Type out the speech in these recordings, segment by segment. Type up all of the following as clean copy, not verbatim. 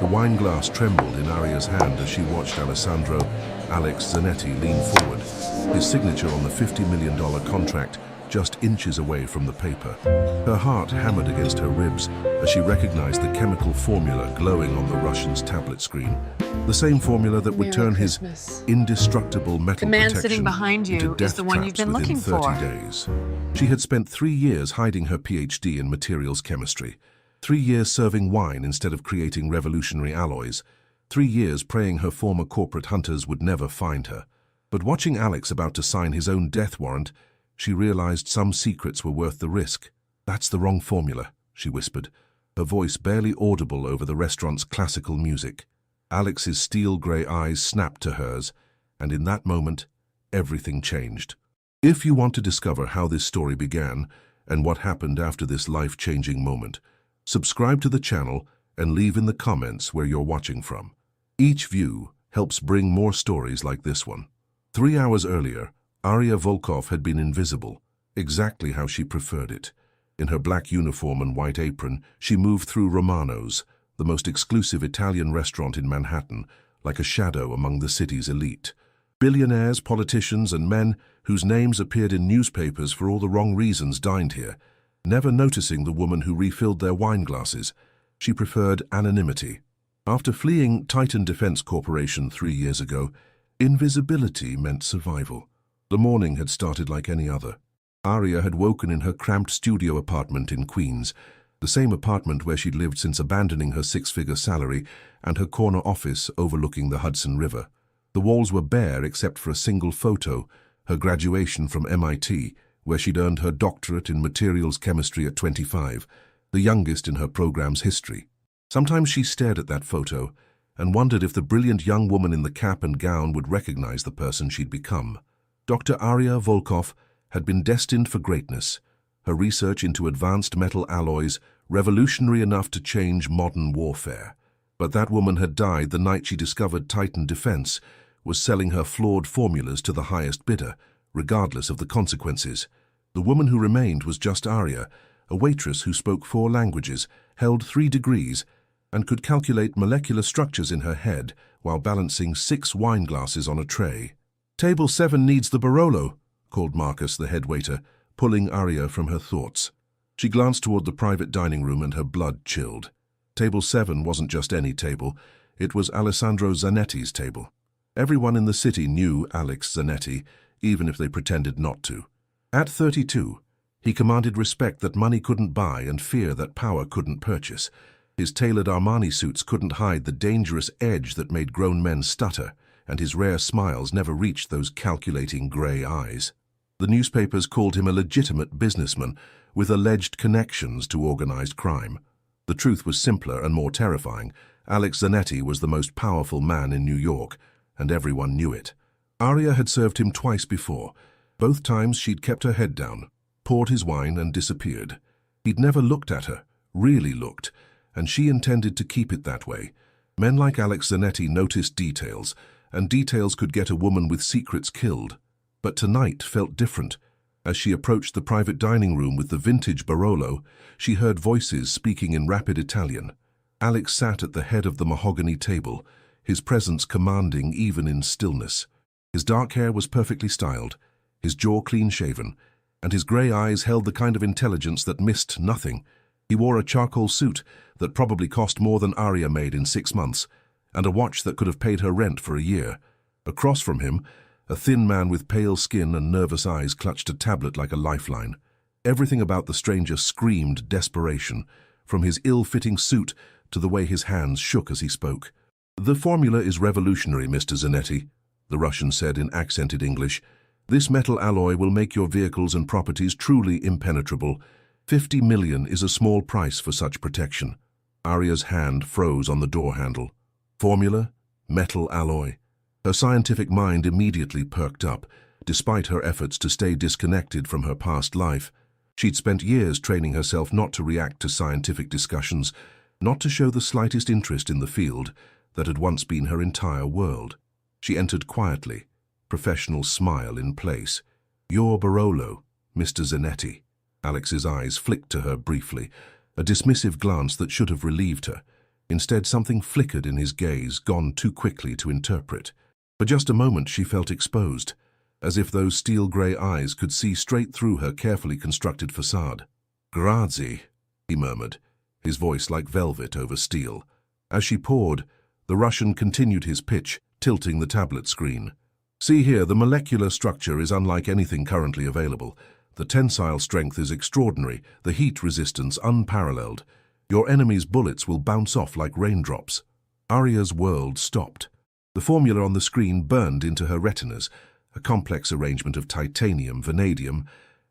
The wine glass trembled in Aria's hand as she watched Alex Zanetti lean forward, his signature on the $50 million contract just inches away from the paper. Her heart hammered against her ribs as she recognized the chemical formula glowing on the Russian's tablet screen. The same formula that would turn his indestructible metal protection into death traps within 30 days. She had spent 3 years hiding her PhD in materials chemistry, 3 years serving wine instead of creating revolutionary alloys, 3 years praying her former corporate hunters would never find her. But watching Alex about to sign his own death warrant, she realized some secrets were worth the risk. "That's the wrong formula," she whispered, her voice barely audible over the restaurant's classical music. Alex's steel-grey eyes snapped to hers, and in that moment, everything changed. If you want to discover how this story began and what happened after this life-changing moment, subscribe to the channel and leave in the comments where you're watching from. Each view helps bring more stories like this one. 3 hours earlier, Aria Volkov had been invisible, exactly how she preferred it. In her black uniform and white apron, she moved through Romano's, the most exclusive Italian restaurant in Manhattan, like a shadow among the city's elite. Billionaires, politicians, and men whose names appeared in newspapers for all the wrong reasons dined here. Never noticing the woman who refilled their wine glasses, she preferred anonymity. After fleeing Titan Defense Corporation 3 years ago, invisibility meant survival. The morning had started like any other. Aria had woken in her cramped studio apartment in Queens, the same apartment where she'd lived since abandoning her 6-figure salary and her corner office overlooking the Hudson River. The walls were bare except for a single photo, her graduation from MIT, where she'd earned her doctorate in materials chemistry at 25, the youngest in her program's history. Sometimes she stared at that photo and wondered if the brilliant young woman in the cap and gown would recognize the person she'd become. Dr. Aria Volkov had been destined for greatness, her research into advanced metal alloys revolutionary enough to change modern warfare. But that woman had died the night she discovered Titan Defense was selling her flawed formulas to the highest bidder, regardless of the consequences. The woman who remained was just Aria, a waitress who spoke 4 languages, held 3 degrees, and could calculate molecular structures in her head while balancing 6 wine glasses on a tray. "Table 7 needs the Barolo," called Marcus, the head waiter, pulling Aria from her thoughts. She glanced toward the private dining room and her blood chilled. Table 7 wasn't just any table, it was Alessandro Zanetti's table. Everyone in the city knew Alex Zanetti, even if they pretended not to. At 32, he commanded respect that money couldn't buy and fear that power couldn't purchase. His tailored Armani suits couldn't hide the dangerous edge that made grown men stutter, and his rare smiles never reached those calculating grey eyes. The newspapers called him a legitimate businessman with alleged connections to organized crime. The truth was simpler and more terrifying. Alex Zanetti was the most powerful man in New York, and everyone knew it. Aria had served him twice before. Both times she'd kept her head down, poured his wine and disappeared. He'd never looked at her, really looked, and she intended to keep it that way. Men like Alex Zanetti noticed details, and details could get a woman with secrets killed. But tonight felt different. As she approached the private dining room with the vintage Barolo, she heard voices speaking in rapid Italian. Alex sat at the head of the mahogany table, his presence commanding even in stillness. His dark hair was perfectly styled, his jaw clean-shaven, and his grey eyes held the kind of intelligence that missed nothing. He wore a charcoal suit that probably cost more than Aria made in 6 months, and a watch that could have paid her rent for a year. Across from him, a thin man with pale skin and nervous eyes clutched a tablet like a lifeline. Everything about the stranger screamed desperation, from his ill-fitting suit to the way his hands shook as he spoke. "The formula is revolutionary, Mr. Zanetti," the Russian said in accented English. "This metal alloy will make your vehicles and properties truly impenetrable. 50 million is a small price for such protection." Aria's hand froze on the door handle. Formula? Metal alloy. Her scientific mind immediately perked up, despite her efforts to stay disconnected from her past life. She'd spent years training herself not to react to scientific discussions, not to show the slightest interest in the field that had once been her entire world. She entered quietly, professional smile in place. "Your Barolo, Mr. Zanetti." Alex's eyes flicked to her briefly, a dismissive glance that should have relieved her. Instead, something flickered in his gaze, gone too quickly to interpret. For just a moment she felt exposed, as if those steel-grey eyes could see straight through her carefully constructed facade. "Grazie," he murmured, his voice like velvet over steel. As she poured, the Russian continued his pitch, tilting the tablet screen. "See here, the molecular structure is unlike anything currently available. The tensile strength is extraordinary, the heat resistance unparalleled. Your enemy's bullets will bounce off like raindrops." Arya's world stopped. The formula on the screen burned into her retinas, a complex arrangement of titanium, vanadium,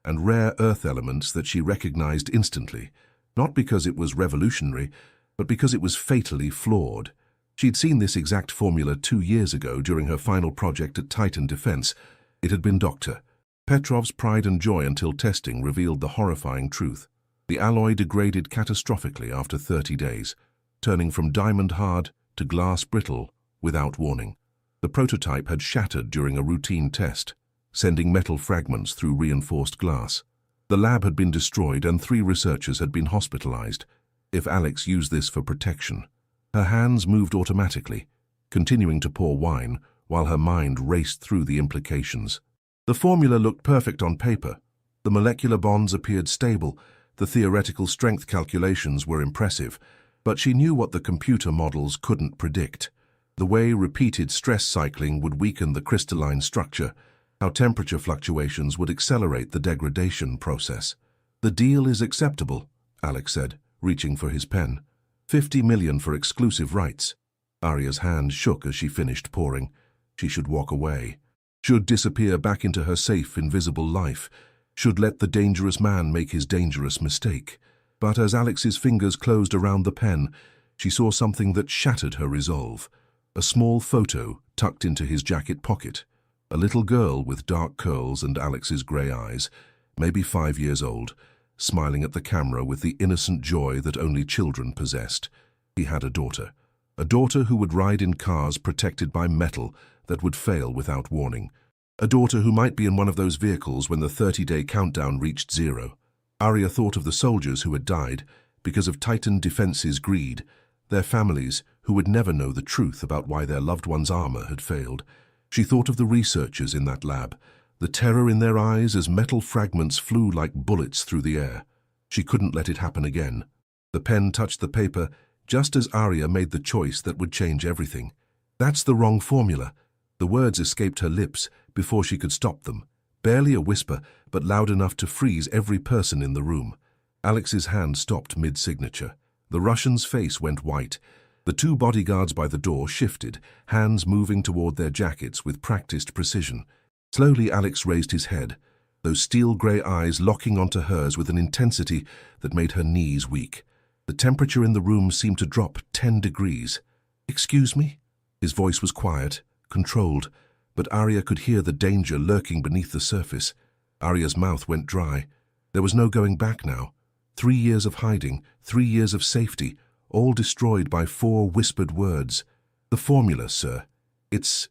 and rare earth elements that she recognized instantly, not because it was revolutionary, but because it was fatally flawed. She'd seen this exact formula 2 years ago during her final project at Titan Defense. It had been Dr. Petrov's pride and joy until testing revealed the horrifying truth. The alloy degraded catastrophically after 30 days, turning from diamond hard to glass brittle without warning. The prototype had shattered during a routine test, sending metal fragments through reinforced glass. The lab had been destroyed and 3 researchers had been hospitalized. If Alex used this for protection. Her hands moved automatically, continuing to pour wine while her mind raced through the implications. The formula looked perfect on paper. The molecular bonds appeared stable, the theoretical strength calculations were impressive, but she knew what the computer models couldn't predict. The way repeated stress cycling would weaken the crystalline structure, how temperature fluctuations would accelerate the degradation process. "The deal is acceptable," Alex said, reaching for his pen. 50 million for exclusive rights. Arya's hand shook as she finished pouring. She should walk away. Should disappear back into her safe, invisible life. Should let the dangerous man make his dangerous mistake. But as Alex's fingers closed around the pen, she saw something that shattered her resolve. A small photo tucked into his jacket pocket. A little girl with dark curls and Alex's grey eyes, maybe 5 years old, smiling at the camera with the innocent joy that only children possessed. He had a daughter who would ride in cars protected by metal that would fail without warning. A daughter who might be in one of those vehicles when the 30-day countdown reached 0. Arya thought of the soldiers who had died because of Titan Defense's greed, their families who would never know the truth about why their loved one's armor had failed. She thought of the researchers in that lab, the terror in their eyes as metal fragments flew like bullets through the air. She couldn't let it happen again. The pen touched the paper just as Arya made the choice that would change everything. "That's the wrong formula." The words escaped her lips before she could stop them. Barely a whisper, but loud enough to freeze every person in the room. Alex's hand stopped mid-signature. The Russian's face went white. The 2 bodyguards by the door shifted, hands moving toward their jackets with practiced precision. Slowly Alex raised his head, those steel-grey eyes locking onto hers with an intensity that made her knees weak. The temperature in the room seemed to drop 10 degrees. "Excuse me?" His voice was quiet, controlled, but Arya could hear the danger lurking beneath the surface. Arya's mouth went dry. There was no going back now. 3 years of hiding, 3 years of safety, all destroyed by 4 whispered words. "The formula, sir. It's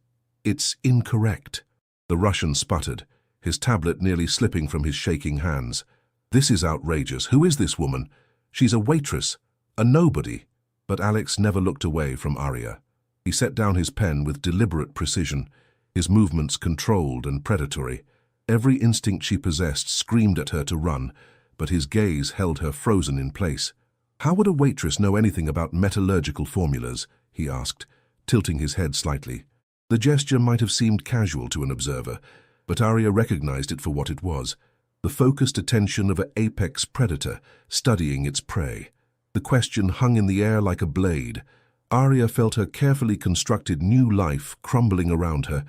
incorrect." The Russian sputtered, his tablet nearly slipping from his shaking hands. "This is outrageous. Who is this woman? She's a waitress, a nobody." But Alex never looked away from Arya. He set down his pen with deliberate precision, his movements controlled and predatory. Every instinct she possessed screamed at her to run, but his gaze held her frozen in place. "How would a waitress know anything about metallurgical formulas?" he asked, tilting his head slightly. The gesture might have seemed casual to an observer, but Arya recognized it for what it was, the focused attention of an apex predator studying its prey. The question hung in the air like a blade. Arya felt her carefully constructed new life crumbling around her,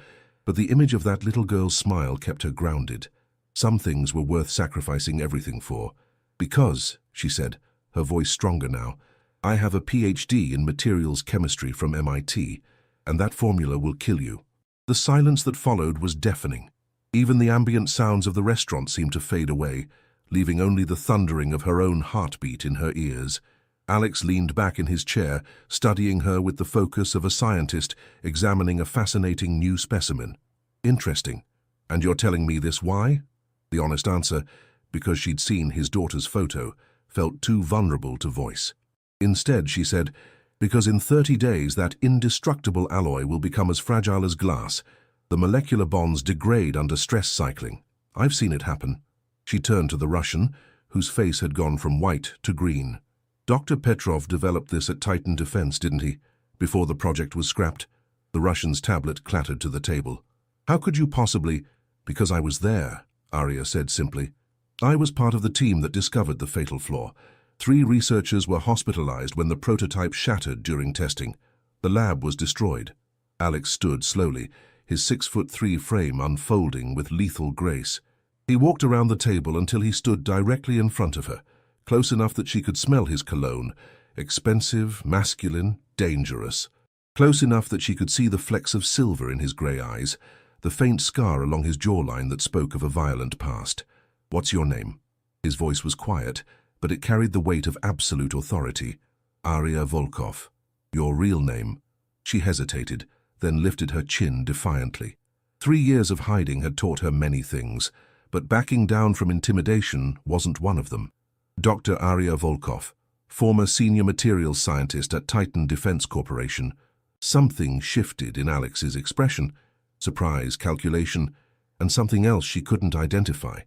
but the image of that little girl's smile kept her grounded. Some things were worth sacrificing everything for. "Because," she said, her voice stronger now, "I have a PhD in materials chemistry from MIT, and that formula will kill you." The silence that followed was deafening. Even the ambient sounds of the restaurant seemed to fade away, leaving only the thundering of her own heartbeat in her ears. Alex leaned back in his chair, studying her with the focus of a scientist examining a fascinating new specimen. "Interesting. And you're telling me this why?" The honest answer, because she'd seen his daughter's photo, felt too vulnerable to voice. Instead, she said, Because in 30 days that indestructible alloy will become as fragile as glass. The molecular bonds degrade under stress cycling. I've seen it happen. She turned to the Russian, whose face had gone from white to green. Dr. Petrov developed this at Titan Defense, didn't he? Before the project was scrapped. The Russian's tablet clattered to the table. How could you possibly? Because I was there, Arya said simply. I was part of the team that discovered the fatal flaw. 3 researchers were hospitalized when the prototype shattered during testing. The lab was destroyed. Alex stood slowly, his 6'3" frame unfolding with lethal grace. He walked around the table until he stood directly in front of her, close enough that she could smell his cologne, expensive, masculine, dangerous. Close enough that she could see the flecks of silver in his grey eyes, the faint scar along his jawline that spoke of a violent past. What's your name? His voice was quiet, but it carried the weight of absolute authority. Arya Volkov. Your real name? She hesitated, then lifted her chin defiantly. 3 years of hiding had taught her many things, but backing down from intimidation wasn't one of them. Dr. Arya Volkov, former senior materials scientist at Titan Defense Corporation. Something shifted in Alex's expression. Surprise, calculation, and something else she couldn't identify.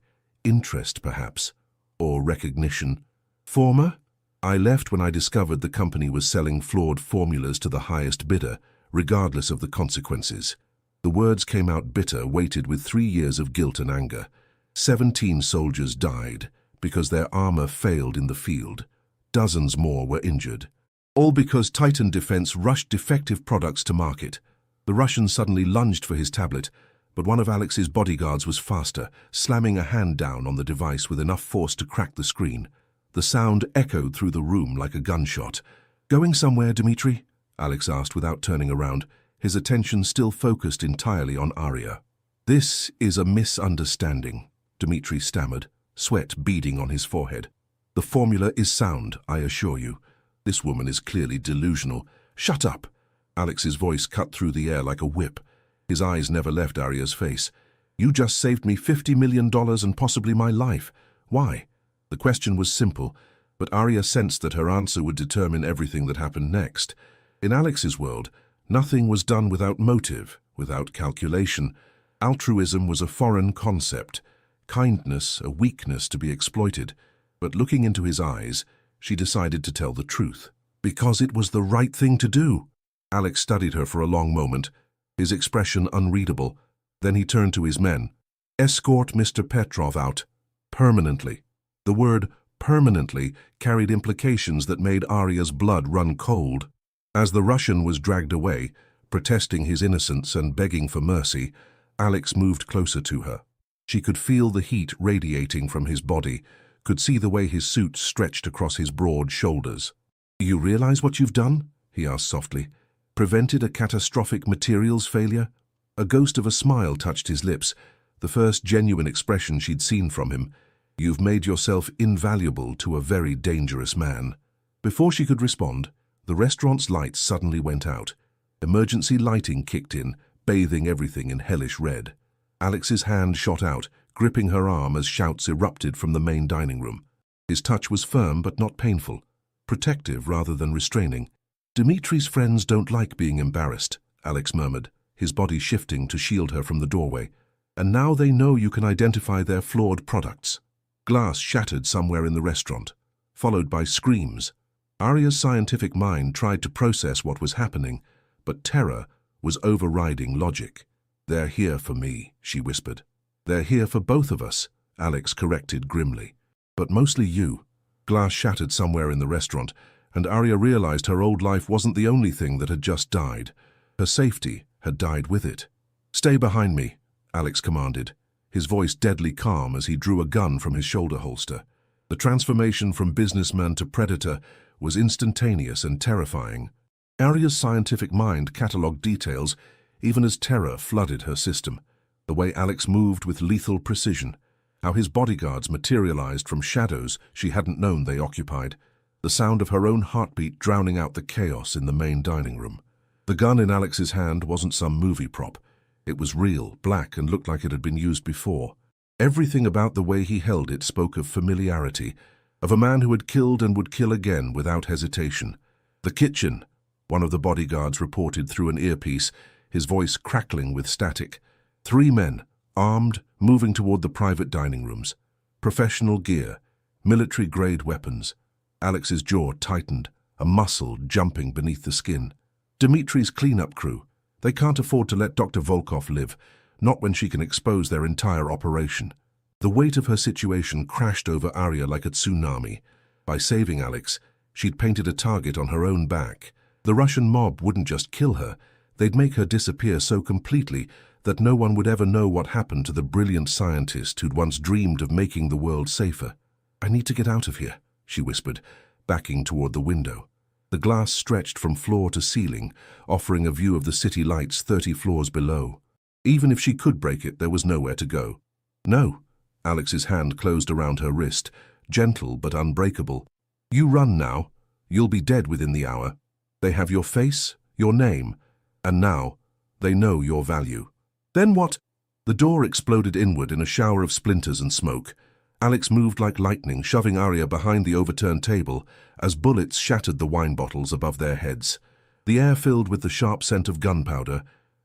Interest, perhaps, or recognition. Former? I left when I discovered the company was selling flawed formulas to the highest bidder, regardless of the consequences. The words came out bitter, weighted with 3 years of guilt and anger. 17 soldiers died because their armor failed in the field. Dozens more were injured. All because Titan Defense rushed defective products to market. The Russian suddenly lunged for his tablet, but one of Alex's bodyguards was faster, slamming a hand down on the device with enough force to crack the screen. The sound echoed through the room like a gunshot. Going somewhere, Dmitri? Alex asked without turning around, his attention still focused entirely on Arya. This is a misunderstanding, Dmitri stammered, sweat beading on his forehead. The formula is sound, I assure you. This woman is clearly delusional. Shut up! Alex's voice cut through the air like a whip. His eyes never left Arya's face. You just saved me $50 million and possibly my life. Why? The question was simple, but Arya sensed that her answer would determine everything that happened next. In Alex's world, nothing was done without motive, without calculation. Altruism was a foreign concept, kindness a weakness to be exploited. But looking into his eyes, she decided to tell the truth. Because it was the right thing to do. Alex studied her for a long moment, his expression unreadable. Then he turned to his men. Escort Mr. Petrov out. Permanently. The word permanently carried implications that made Arya's blood run cold. As the Russian was dragged away, protesting his innocence and begging for mercy, Alex moved closer to her. She could feel the heat radiating from his body, could see the way his suit stretched across his broad shoulders. You realize what you've done? He asked softly. Prevented a catastrophic materials failure? A ghost of a smile touched his lips, the first genuine expression she'd seen from him. You've made yourself invaluable to a very dangerous man. Before she could respond, the restaurant's lights suddenly went out. Emergency lighting kicked in, bathing everything in hellish red. Alex's hand shot out, gripping her arm as shouts erupted from the main dining room. His touch was firm but not painful, protective rather than restraining. Dmitri's friends don't like being embarrassed, Alex murmured, his body shifting to shield her from the doorway. And now they know you can identify their flawed products. Glass shattered somewhere in the restaurant, followed by screams. Arya's scientific mind tried to process what was happening, but terror was overriding logic. They're here for me, she whispered. They're here for both of us, Alex corrected grimly. But mostly you. Glass shattered somewhere in the restaurant, and Arya realized her old life wasn't the only thing that had just died. Her safety had died with it. Stay behind me, Alex commanded, his voice deadly calm as he drew a gun from his shoulder holster. The transformation from businessman to predator was instantaneous and terrifying. Arya's scientific mind catalogued details, even as terror flooded her system. The way Alex moved with lethal precision, how his bodyguards materialized from shadows she hadn't known they occupied, the sound of her own heartbeat drowning out the chaos in the main dining room. The gun in Alex's hand wasn't some movie prop. It was real, black, and looked like it had been used before. Everything about the way he held it spoke of familiarity, of a man who had killed and would kill again without hesitation. The kitchen, one of the bodyguards reported through an earpiece, his voice crackling with static. 3 men, armed, moving toward the private dining rooms. Professional gear, military-grade weapons. Alex's jaw tightened, a muscle jumping beneath the skin. Dmitri's cleanup crew. They can't afford to let Dr. Volkov live, not when she can expose their entire operation. The weight of her situation crashed over Arya like a tsunami. By saving Alex, she'd painted a target on her own back. The Russian mob wouldn't just kill her, they'd make her disappear so completely that no one would ever know what happened to the brilliant scientist who'd once dreamed of making the world safer. "I need to get out of here," she whispered, backing toward the window. The glass stretched from floor to ceiling, offering a view of the city lights 30 floors below. Even if she could break it, there was nowhere to go. "No." Alex's hand closed around her wrist, gentle but unbreakable. "You run now. You'll be dead within the hour. They have your face, your name, and now they know your value." "Then what?" The door exploded inward in a shower of splinters and smoke. Alex moved like lightning, shoving Arya behind the overturned table as bullets shattered the wine bottles above their heads. The air filled with the sharp scent of gunpowder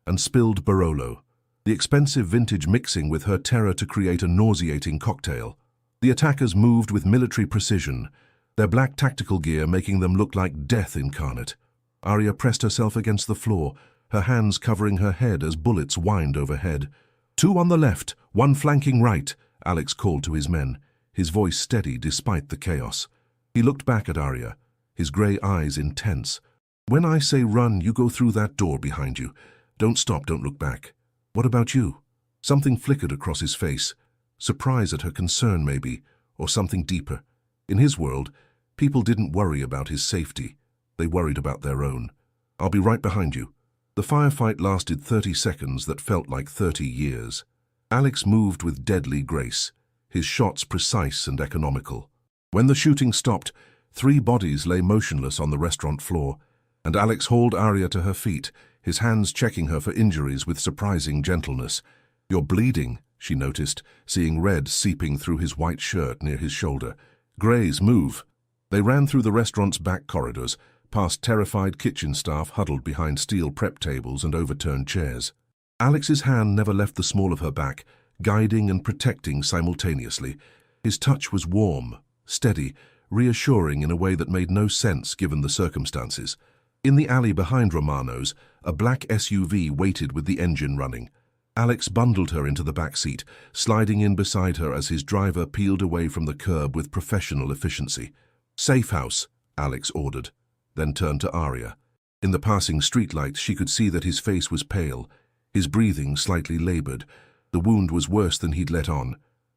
and spilled Barolo, the expensive vintage mixing with her terror to create a nauseating cocktail. The attackers moved with military precision, their black tactical gear making them look like death incarnate. Arya pressed herself against the floor, her hands covering her head as bullets whined overhead. "2 on the left, 1 flanking right," Alex called to his men, his voice steady despite the chaos. He looked back at Arya, his grey eyes intense. "When I say run, you go through that door behind you. Don't stop, don't look back. What about you?" Something flickered across his face. Surprise at her concern, maybe, or something deeper. In his world, people didn't worry about his safety. They worried about their own. "I'll be right behind you." The firefight lasted 30 seconds that felt like 30 years. Alex moved with deadly grace, his shots precise and economical. When the shooting stopped, 3 bodies lay motionless on the restaurant floor, and Alex hauled Arya to her feet, his hands checking her for injuries with surprising gentleness. "You're bleeding," she noticed, seeing red seeping through his white shirt near his shoulder. "Grays, move." They ran through the restaurant's back corridors, past terrified kitchen staff huddled behind steel prep tables and overturned chairs. Alex's hand never left the small of her back, guiding and protecting simultaneously. His touch was warm, steady, reassuring in a way that made no sense given the circumstances. In the alley behind Romano's, a black SUV waited with the engine running. Alex bundled her into the back seat, sliding in beside her as his driver peeled away from the curb with professional efficiency. "Safe house," Alex ordered, then turned to Arya. In the passing streetlights, she could see that his face was pale, his breathing slightly labored. The wound was worse than he'd let on.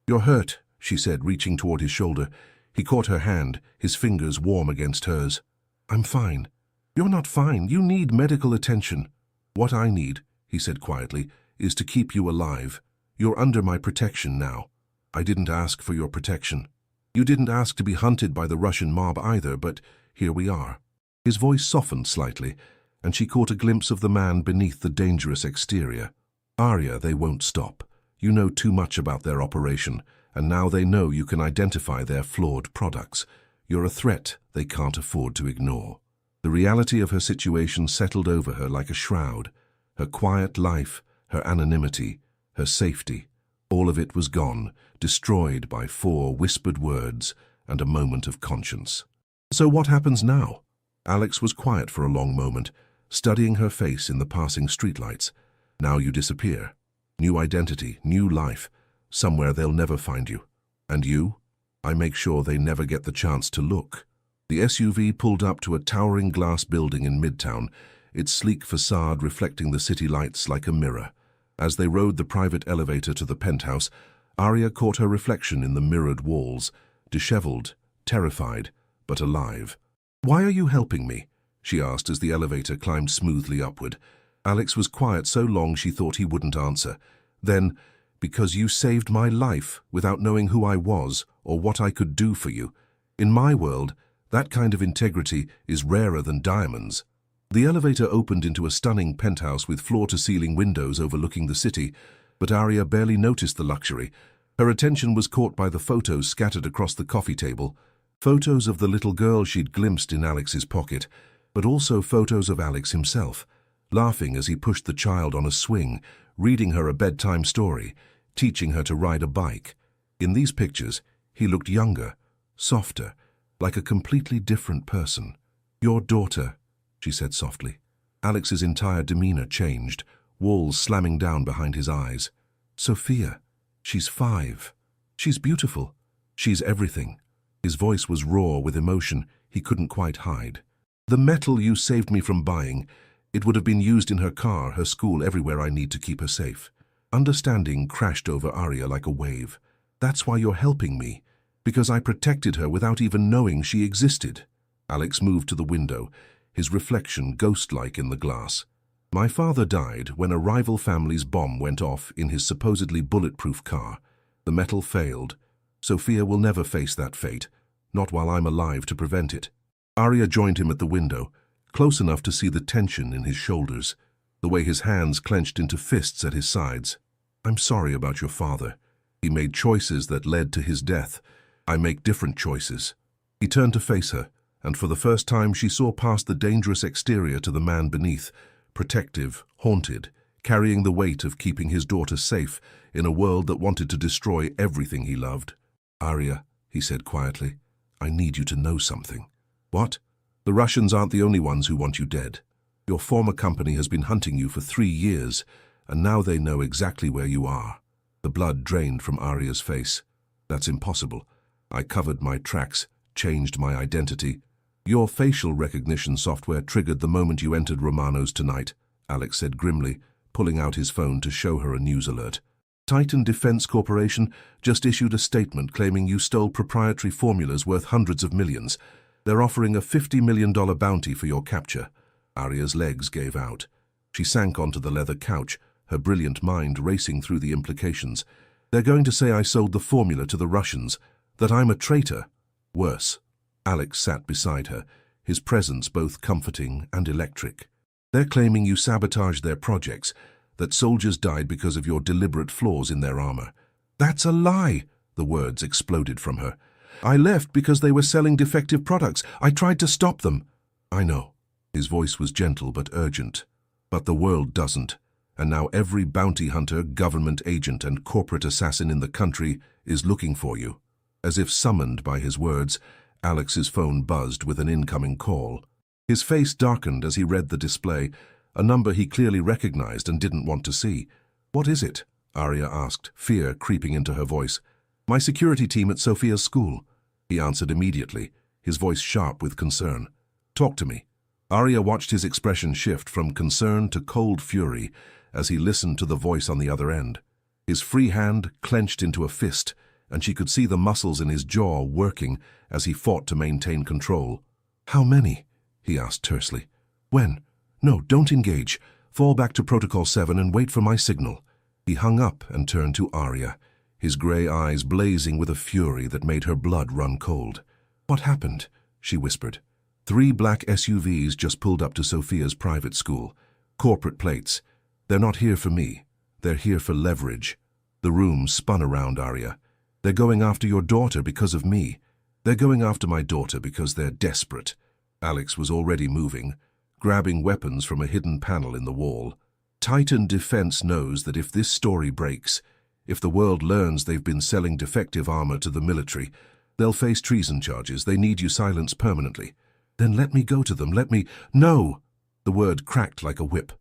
"You're hurt," she said, reaching toward his shoulder. He caught her hand, his fingers warm against hers. "I'm fine." "You're not fine. You need medical attention." "What I need," he said quietly, "is to keep you alive. You're under my protection now." "I didn't ask for your protection." "You didn't ask to be hunted by the Russian mob either, but here we are." His voice softened slightly, and she caught a glimpse of the man beneath the dangerous exterior. "Arya, they won't stop. You know too much about their operation, and now they know you can identify their flawed products. You're a threat they can't afford to ignore." The reality of her situation settled over her like a shroud. Her quiet life, her anonymity, her safety, all of it was gone, destroyed by 4 whispered words and a moment of conscience. "So what happens now?" Alex was quiet for a long moment, studying her face in the passing streetlights. "Now you disappear. New identity, new life. Somewhere they'll never find you. And you? I make sure they never get the chance to look." The SUV pulled up to a towering glass building in Midtown, its sleek facade reflecting the city lights like a mirror. As they rode the private elevator to the penthouse, Arya caught her reflection in the mirrored walls, disheveled, terrified, but alive. "Why are you helping me?" she asked as the elevator climbed smoothly upward. Alex was quiet so long she thought he wouldn't answer. Then, "Because you saved my life without knowing who I was or what I could do for you. In my world, that kind of integrity is rarer than diamonds." The elevator opened into a stunning penthouse with floor-to-ceiling windows overlooking the city, but Arya barely noticed the luxury. Her attention was caught by the photos scattered across the coffee table, photos of the little girl she'd glimpsed in Alex's pocket, but also photos of Alex himself, laughing as he pushed the child on a swing, reading her a bedtime story, teaching her to ride a bike. In these pictures, he looked younger, softer, like a completely different person. "Your daughter," she said softly. Alex's entire demeanor changed, walls slamming down behind his eyes. "Sophia, she's 5. She's beautiful. She's everything." His voice was raw with emotion he couldn't quite hide. "The metal you saved me from buying, it would have been used in her car, her school, everywhere I need to keep her safe." Understanding crashed over Arya like a wave. "That's why you're helping me, because I protected her without even knowing she existed." Alex moved to the window, his reflection ghost-like in the glass. "My father died when a rival family's bomb went off in his supposedly bulletproof car. The metal failed. Sophia will never face that fate, not while I'm alive to prevent it." Arya joined him at the window, close enough to see the tension in his shoulders, the way his hands clenched into fists at his sides. "I'm sorry about your father. He made choices that led to his death. I make different choices." He turned to face her, and for the first time she saw past the dangerous exterior to the man beneath, protective, haunted, carrying the weight of keeping his daughter safe in a world that wanted to destroy everything he loved. "Arya," he said quietly, "I need you to know something." "What?" "The Russians aren't the only ones who want you dead. Your former company has been hunting you for 3 years, and now they know exactly where you are." The blood drained from Arya's face. "That's impossible. I covered my tracks, changed my identity." "Your facial recognition software triggered the moment you entered Romano's tonight," Alex said grimly, pulling out his phone to show her a news alert. "Titan Defense Corporation just issued a statement claiming you stole proprietary formulas worth hundreds of millions. They're offering a $50 million bounty for your capture." Arya's legs gave out. She sank onto the leather couch, her brilliant mind racing through the implications. "They're going to say I sold the formula to the Russians, that I'm a traitor." Worse. Alex sat beside her, his presence both comforting and electric. "They're claiming you sabotaged their projects, that soldiers died because of your deliberate flaws in their armor." "That's a lie!" The words exploded from her. "I left because they were selling defective products. I tried to stop them." "I know." His voice was gentle but urgent. "But the world doesn't. And now every bounty hunter, government agent, and corporate assassin in the country is looking for you." As if summoned by his words, Alex's phone buzzed with an incoming call. His face darkened as he read the display, a number he clearly recognized and didn't want to see. "What is it?" Arya asked, fear creeping into her voice. "My security team at Sophia's school." He answered immediately, his voice sharp with concern. "Talk to me." Arya watched his expression shift from concern to cold fury as he listened to the voice on the other end. His free hand clenched into a fist, and she could see the muscles in his jaw working as he fought to maintain control. "How many?" he asked tersely. "When? No, don't engage. Fall back to Protocol 7 and wait for my signal." He hung up and turned to Arya, his gray eyes blazing with a fury that made her blood run cold. "What happened?" she whispered. 3 black SUVs just pulled up to Sophia's private school. Corporate plates. "They're not here for me. They're here for leverage." The room spun around Arya. "They're going after your daughter because of me. They're going after my daughter because they're desperate." Alex was already moving, grabbing weapons from a hidden panel in the wall. Titan Defense knows that if this story breaks, if the world learns they've been selling defective armor to the military, they'll face treason charges. They need you silenced permanently. "Then let me go to them. Let me—" "No!" The word cracked like a whip.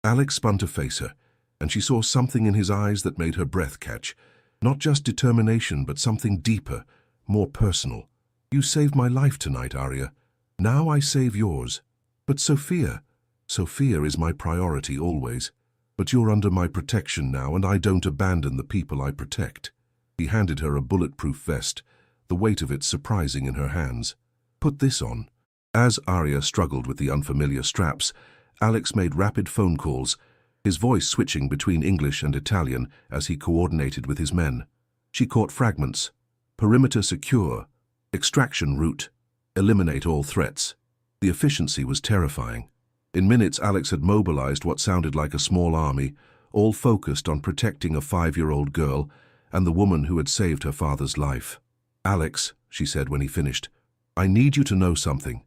Alex spun to face her, and she saw something in his eyes that made her breath catch. Not just determination, but something deeper, more personal. "You saved my life tonight, Arya. Now I save yours. But Sophia is my priority always. But you're under my protection now, and I don't abandon the people I protect." He handed her a bulletproof vest, the weight of it surprising in her hands. "Put this on." As Arya struggled with the unfamiliar straps, Alex made rapid phone calls, his voice switching between English and Italian as he coordinated with his men. She caught fragments. "Perimeter secure. Extraction route. Eliminate all threats." The efficiency was terrifying. In minutes, Alex had mobilized what sounded like a small army, all focused on protecting a 5-year-old girl and the woman who had saved her father's life. "Alex," she said when he finished, "I need you to know something."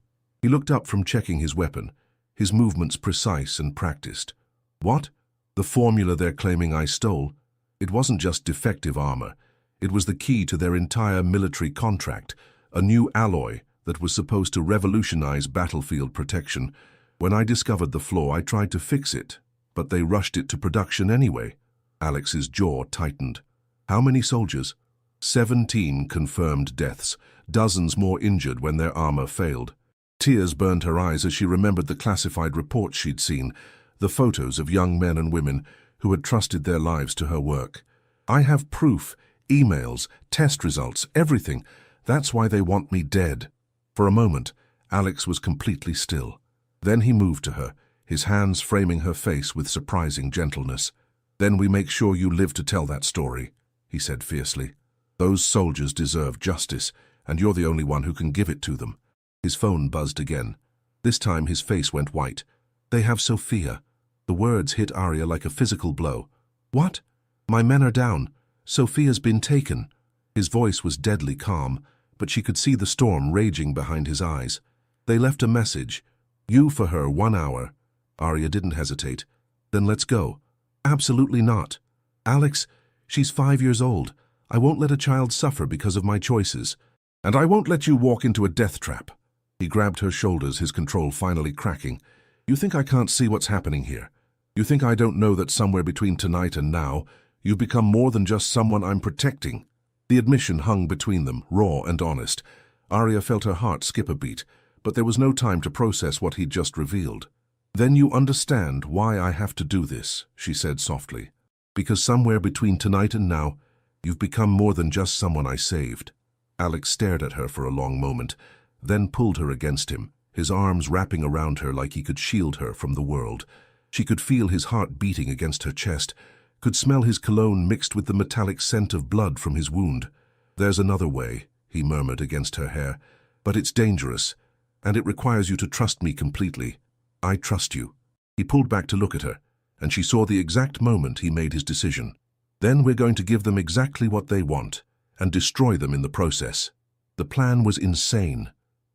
He looked up from checking his weapon, his movements precise and practiced. What? The formula they're claiming I stole? It wasn't just defective armor. It was the key to their entire military contract, a new alloy that was supposed to revolutionize battlefield protection. When I discovered the flaw, I tried to fix it, but they rushed it to production anyway. Alex's jaw tightened. How many soldiers? 17 confirmed deaths, dozens more injured when their armor failed. Tears burned her eyes as she remembered the classified reports she'd seen, the photos of young men and women who had trusted their lives to her work. I have proof, emails, test results, everything. That's why they want me dead. For a moment, Alex was completely still. Then he moved to her, his hands framing her face with surprising gentleness. Then we make sure you live to tell that story, he said fiercely. Those soldiers deserve justice, and you're the only one who can give it to them. His phone buzzed again. This time his face went white. They have Sophia. The words hit Arya like a physical blow. What? My men are down. Sophia's been taken. His voice was deadly calm, but she could see the storm raging behind his eyes. They left a message. You for her 1 hour. Arya didn't hesitate. Then let's go. Absolutely not. Alex, she's 5 years old. I won't let a child suffer because of my choices. And I won't let you walk into a death trap. He grabbed her shoulders, his control finally cracking. You think I can't see what's happening here? You think I don't know that somewhere between tonight and now, you've become more than just someone I'm protecting? The admission hung between them, raw and honest. Arya felt her heart skip a beat, but there was no time to process what he'd just revealed. Then you understand why I have to do this, she said softly. Because somewhere between tonight and now, you've become more than just someone I saved. Alex stared at her for a long moment, then pulled her against him, his arms wrapping around her like he could shield her from the world. She could feel his heart beating against her chest, could smell his cologne mixed with the metallic scent of blood from his wound. There's another way, he murmured against her hair, but it's dangerous, and it requires you to trust me completely. I trust you. He pulled back to look at her, and she saw the exact moment he made his decision. Then we're going to give them exactly what they want, and destroy them in the process. The plan was insane,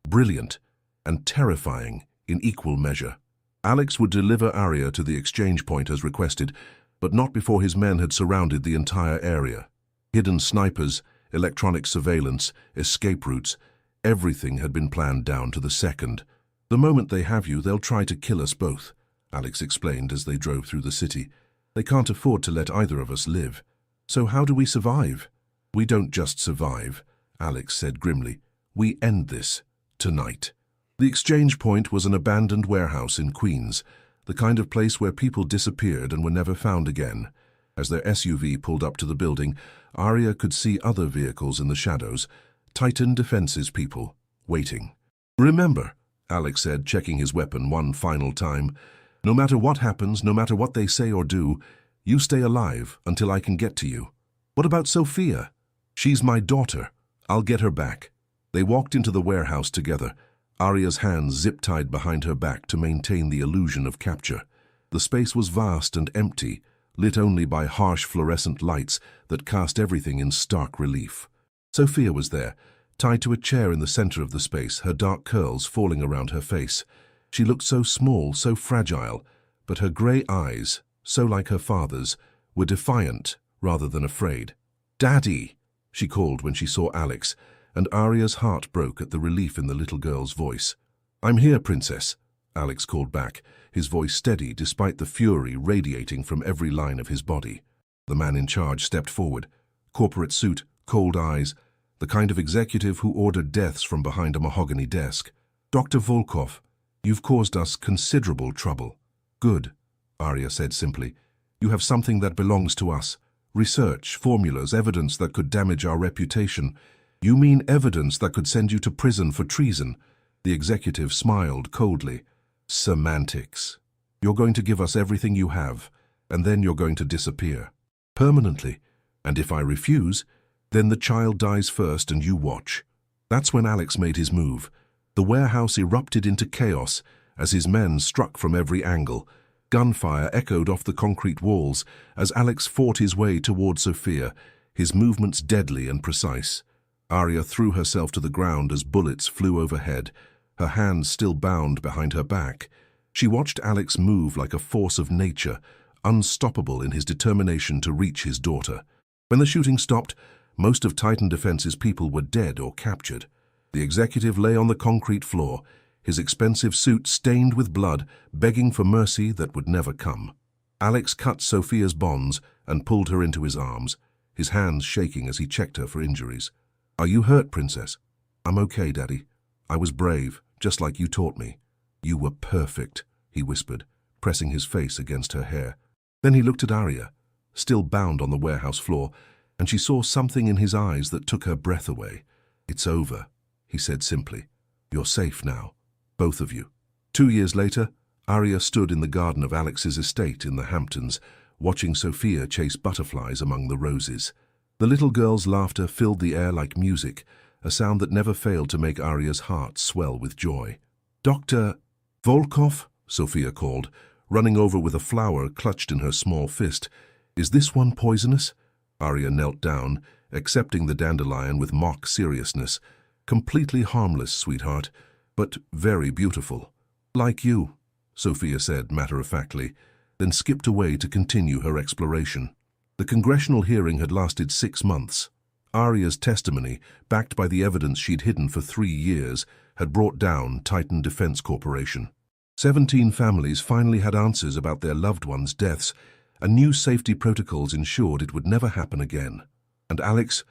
brilliant, and terrifying in equal measure. Alex would deliver Arya to the exchange point as requested, but not before his men had surrounded the entire area. Hidden snipers, electronic surveillance, escape routes, everything had been planned down to the second. The moment they have you, they'll try to kill us both, Alex explained as they drove through the city. They can't afford to let either of us live. So how do we survive? We don't just survive, Alex said grimly. We end this. Tonight. The exchange point was an abandoned warehouse in Queens, the kind of place where people disappeared and were never found again. As their SUV pulled up to the building, Arya could see other vehicles in the shadows, Titan Defense's people, waiting. Remember, Alex said, checking his weapon one final time, no matter what happens, no matter what they say or do, you stay alive until I can get to you. What about Sophia? She's my daughter. I'll get her back. They walked into the warehouse together, Arya's hands zip-tied behind her back to maintain the illusion of capture. The space was vast and empty, lit only by harsh fluorescent lights that cast everything in stark relief. Sophia was there, tied to a chair in the center of the space, her dark curls falling around her face. She looked so small, so fragile, but her grey eyes, so like her father's, were defiant rather than afraid. "Daddy!" she called when she saw Alex, and Arya's heart broke at the relief in the little girl's voice. "I'm here, Princess," Alex called back, his voice steady despite the fury radiating from every line of his body. The man in charge stepped forward, corporate suit, cold eyes, the kind of executive who ordered deaths from behind a mahogany desk. "Dr. Volkov, you've caused us considerable trouble." "Good," Arya said simply. "You have something that belongs to us. Research, formulas, evidence that could damage our reputation." "You mean evidence that could send you to prison for treason?" The executive smiled coldly. "Semantics. You're going to give us everything you have, and then you're going to disappear. Permanently. And if I refuse, then the child dies first and you watch." That's when Alex made his move. The warehouse erupted into chaos as his men struck from every angle. Gunfire echoed off the concrete walls as Alex fought his way toward Sophia, his movements deadly and precise. Arya threw herself to the ground as bullets flew overhead. her hands still bound behind her back. She watched Alex move like a force of nature, unstoppable in his determination to reach his daughter. When the shooting stopped, most of Titan Defense's people were dead or captured. The executive lay on the concrete floor, his expensive suit stained with blood, begging for mercy that would never come. Alex cut Sophia's bonds and pulled her into his arms, his hands shaking as he checked her for injuries. "Are you hurt, Princess?" "I'm okay, Daddy. I was brave, just like you taught me." "You were perfect," he whispered, pressing his face against her hair. Then he looked at Arya, still bound on the warehouse floor, and she saw something in his eyes that took her breath away. "It's over," he said simply. "You're safe now, both of you." 2 years later, Arya stood in the garden of Alex's estate in the Hamptons, watching Sophia chase butterflies among the roses. The little girl's laughter filled the air like music, a sound that never failed to make Arya's heart swell with joy. "Dr. Volkov," Sophia called, running over with a flower clutched in her small fist. "Is this one poisonous?" Arya knelt down, accepting the dandelion with mock seriousness. "Completely harmless, sweetheart, but very beautiful." "Like you," Sophia said matter-of-factly, then skipped away to continue her exploration. The congressional hearing had lasted 6 months. Arya's testimony, backed by the evidence she'd hidden for 3 years, had brought down Titan Defense Corporation. 17 families finally had answers about their loved ones' deaths, and new safety protocols ensured it would never happen again. And Alex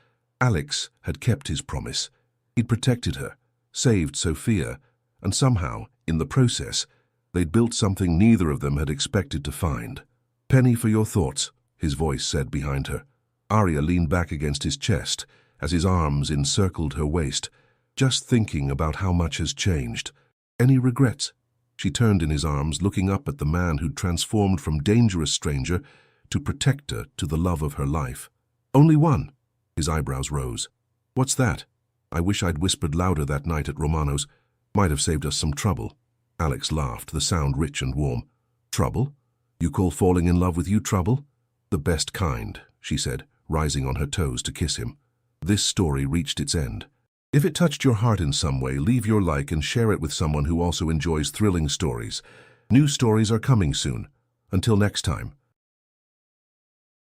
had kept his promise. He'd protected her, saved Sophia, and somehow, in the process, they'd built something neither of them had expected to find. "Penny for your thoughts," his voice said behind her. Arya leaned back against his chest as his arms encircled her waist, just thinking about how much has changed. "Any regrets?" She turned in his arms, looking up at the man who'd transformed from dangerous stranger to protector to the love of her life. "Only one." His eyebrows rose. "What's that?" "I wish I'd whispered louder that night at Romano's. Might have saved us some trouble." Alex laughed, the sound rich and warm. "Trouble? You call falling in love with you trouble?" "The best kind," she said, rising on her toes to kiss him. This story reached its end. If it touched your heart in some way, leave your like and share it with someone who also enjoys thrilling stories. New stories are coming soon. Until next time.